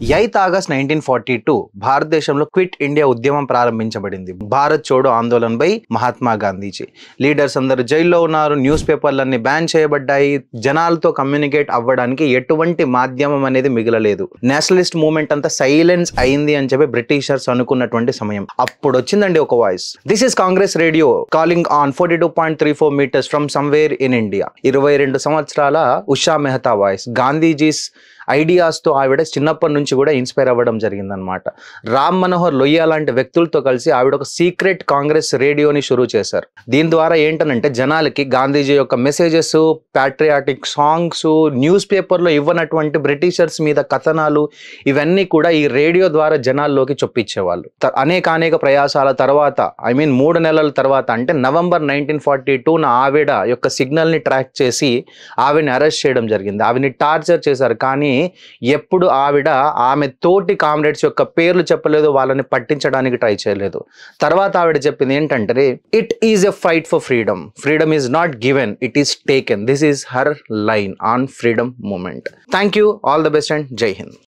8 August 1942 భారతదేశంలో quit India ఉద్యమం ప్రారంభించబడింది. భారత్ చోడో ఆందోళన్పై మహాత్మా గాంధీజీ లీడర్స్ అందరూ జైల్లో ఉన్నారు. న్యూస్ పేపర్లన్నీ బ్యాన్ చేయబడ్డాయి. జనాలతో కమ్యూనికేట్ అవ్వడానికి ఎటువంటి మాధ్యమం అనేది మిగలలేదు. నేషనలిస్ట్ మూవ్మెంట్ అంతా సైలెన్స్ అయింది అని చెప్పి బ్రిటిషర్స్ అనుకున్నటువంటి సమయం. అప్పుడు వచ్చిందండి ఒక voice. This is Congress radio calling on 42.34 metres from somewhere in India. 22 సంవత్సరాల ఉషా మెహతా వాయిస్. గాంధీజీస్ ఐడియాస్తో ఆవిడ చిన్నప్పటి నుంచి కూడా ఇన్స్పైర్ అవ్వడం జరిగిందనమాట. రామ్ మనోహర్ లోహియా లాంటి వ్యక్తులతో కలిసి ఆవిడ ఒక సీక్రెట్ కాంగ్రెస్ రేడియోని షురూ చేశారు. దీని ద్వారా ఏంటనంటే జనాలకి గాంధీజీ యొక్క మెసేజెస్, ప్యాట్రియాటిక్ సాంగ్స్, న్యూస్ పేపర్లో ఇవ్వనటువంటి బ్రిటిషర్స్ మీద కథనాలు ఇవన్నీ కూడా ఈ రేడియో ద్వారా జనాల్లోకి చొప్పించేవాళ్ళు. అనేక ప్రయాసాల తర్వాత 3 నెలల తర్వాత అంటే నవంబర్ 1942 ఆవిడ యొక్క సిగ్నల్ని ట్రాక్ చేసి ఆవిడని అరెస్ట్ చేయడం జరిగింది. ఆవిడని టార్చర్ చేశారు. కానీ ఎప్పుడు ఆవిడ ఆమె తోటి కామ్రేడ్స్ యొక్క పేర్లు చెప్పలేదు, వాళ్ళని పట్టించడానికి ట్రై చేయలేదు. తర్వాత ఆవిడ చెప్పింది ఏంటంటే, it is a fight for freedom. Freedom is not given, it is taken. This is her line on freedom movement. Thank you, all the best and జై హింద్.